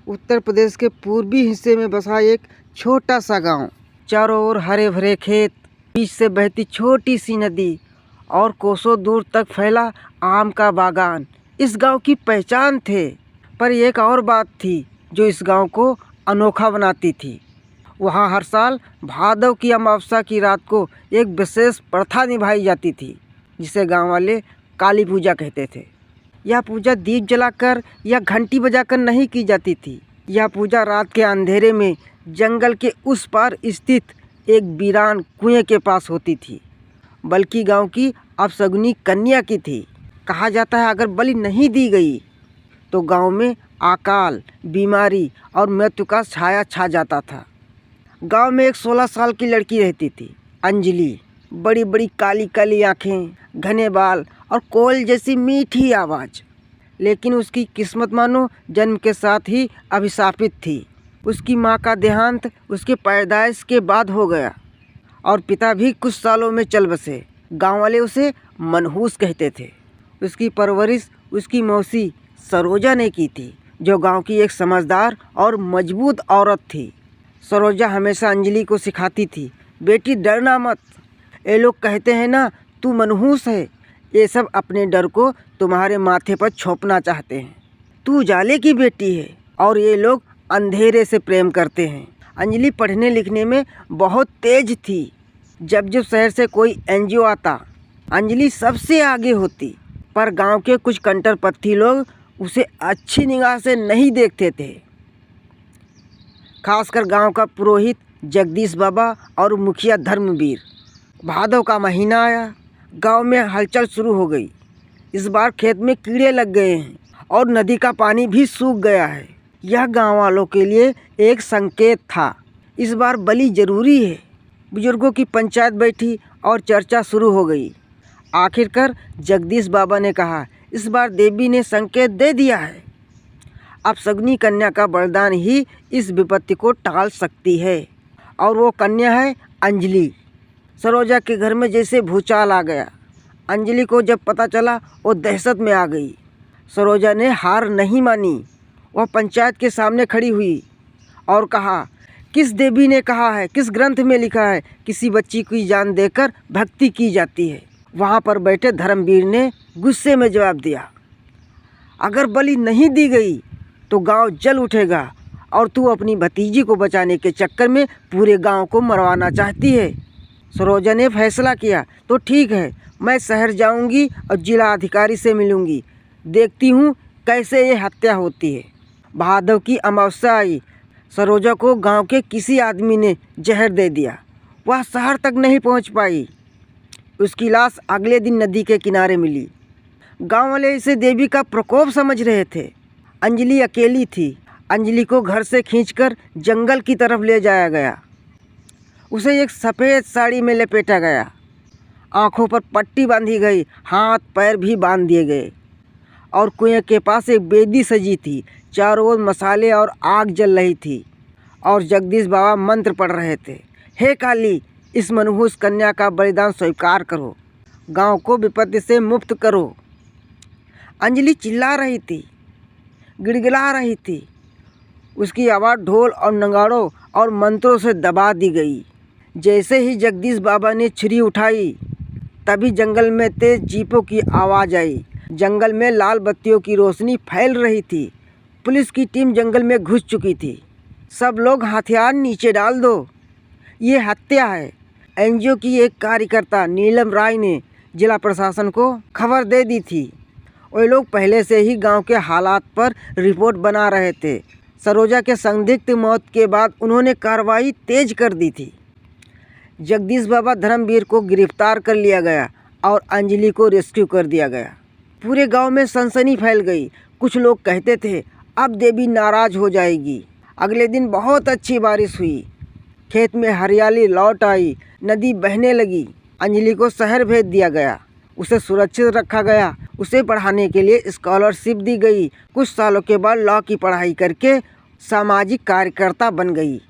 उत्तर प्रदेश के पूर्वी हिस्से में बसा एक छोटा सा गांव। चारों ओर हरे भरे खेत, बीच से बहती छोटी सी नदी और कोसों दूर तक फैला आम का बागान इस गांव की पहचान थे। पर एक और बात थी जो इस गांव को अनोखा बनाती थी। वहाँ हर साल भादव की अमावस्या की रात को एक विशेष प्रथा निभाई जाती थी, जिसे गांव वाले काली पूजा कहते थे। यह पूजा दीप जलाकर या घंटी बजाकर नहीं की जाती थी। यह पूजा रात के अंधेरे में जंगल के उस पार स्थित एक वीरान कुएं के पास होती थी, बल्कि गांव की अपशगुनी कन्या की थी। कहा जाता है अगर बलि नहीं दी गई तो गांव में अकाल, बीमारी और मृत्यु का छाया छा जाता था। गांव में एक 16 साल की लड़की रहती थी, अंजलि। बड़ी बड़ी काली काली आँखें, घने बाल और कोयल जैसी मीठी आवाज़। लेकिन उसकी किस्मत मानो जन्म के साथ ही अभिशापित थी। उसकी माँ का देहांत उसके पैदाइश के बाद हो गया और पिता भी कुछ सालों में चल बसे। गांव वाले उसे मनहूस कहते थे। उसकी परवरिश उसकी मौसी सरोजा ने की थी, जो गांव की एक समझदार और मजबूत औरत थी। सरोजा हमेशा अंजलि को सिखाती थी, बेटी डरना मत। ये लोग कहते हैं ना तू मनहूस है, ये सब अपने डर को तुम्हारे माथे पर छोपना चाहते हैं। तू उजाले की बेटी है और ये लोग अंधेरे से प्रेम करते हैं। अंजलि पढ़ने लिखने में बहुत तेज थी। जब जब शहर से कोई एनजीओ आता, अंजलि सबसे आगे होती। पर गांव के कुछ कंटरपत्थी लोग उसे अच्छी निगाह से नहीं देखते थे, खासकर गांव का पुरोहित जगदीश बाबा और मुखिया धर्मवीर। भादव का महीना आया, गांव में हलचल शुरू हो गई। इस बार खेत में कीड़े लग गए हैं और नदी का पानी भी सूख गया है। यह गांव वालों के लिए एक संकेत था, इस बार बलि जरूरी है। बुजुर्गों की पंचायत बैठी और चर्चा शुरू हो गई। आखिरकार जगदीश बाबा ने कहा, इस बार देवी ने संकेत दे दिया है। अपशगुनी कन्या का वरदान ही इस विपत्ति को टाल सकती है, और वो कन्या है अंजलि। सरोजा के घर में जैसे भूचाल आ गया। अंजलि को जब पता चला वो दहशत में आ गई। सरोजा ने हार नहीं मानी। वह पंचायत के सामने खड़ी हुई और कहा, किस देवी ने कहा है, किस ग्रंथ में लिखा है किसी बच्ची की जान देकर भक्ति की जाती है? वहाँ पर बैठे धर्मवीर ने गुस्से में जवाब दिया, अगर बलि नहीं दी गई तो गांव जल उठेगा और तू अपनी भतीजी को बचाने के चक्कर में पूरे गांव को मरवाना चाहती है। सरोजा ने फैसला किया, तो ठीक है, मैं शहर जाऊंगी और जिला अधिकारी से मिलूंगी। देखती हूँ कैसे ये हत्या होती है। भादव की अमावस्या आई। सरोजा को गांव के किसी आदमी ने जहर दे दिया। वह शहर तक नहीं पहुँच पाई। उसकी लाश अगले दिन नदी के किनारे मिली। गांव वाले इसे देवी का प्रकोप समझ रहे थे। अंजलि अकेली थी। अंजलि को घर से खींचकर जंगल की तरफ ले जाया गया। उसे एक सफ़ेद साड़ी में लपेटा गया। आँखों पर पट्टी बांधी गई, हाथ पैर भी बांध दिए गए। और कुएं के पास एक बेदी सजी थी। चारों ओर मसाले और आग जल रही थी और जगदीश बाबा मंत्र पढ़ रहे थे, हे काली, इस मनहूस कन्या का बलिदान स्वीकार करो, गांव को विपत्ति से मुक्त करो। अंजलि चिल्ला रही थी, गिड़गिड़ा रही थी। उसकी आवाज़ ढोल और नगाड़ों और मंत्रों से दबा दी गई। जैसे ही जगदीश बाबा ने छुरी उठाई, तभी जंगल में तेज जीपों की आवाज़ आई। जंगल में लाल बत्तियों की रोशनी फैल रही थी। पुलिस की टीम जंगल में घुस चुकी थी। सब लोग हथियार नीचे डाल दो, ये हत्या है। एनजीओ की एक कार्यकर्ता नीलम राय ने जिला प्रशासन को खबर दे दी थी। वे लोग पहले से ही गांव के हालात पर रिपोर्ट बना रहे थे। सरोजा के संदिग्ध मौत के बाद उन्होंने कार्रवाई तेज कर दी थी। जगदीश बाबा धर्मवीर को गिरफ्तार कर लिया गया और अंजलि को रेस्क्यू कर दिया गया। पूरे गांव में सनसनी फैल गई। कुछ लोग कहते थे अब देवी नाराज हो जाएगी। अगले दिन बहुत अच्छी बारिश हुई। खेत में हरियाली लौट आई। नदी बहने लगी। अंजलि को शहर भेज दिया गया। उसे सुरक्षित रखा गया। उसे पढ़ाने के लिए स्कॉलरशिप दी गई। कुछ सालों के बाद लॉ की पढ़ाई करके सामाजिक कार्यकर्ता बन गई।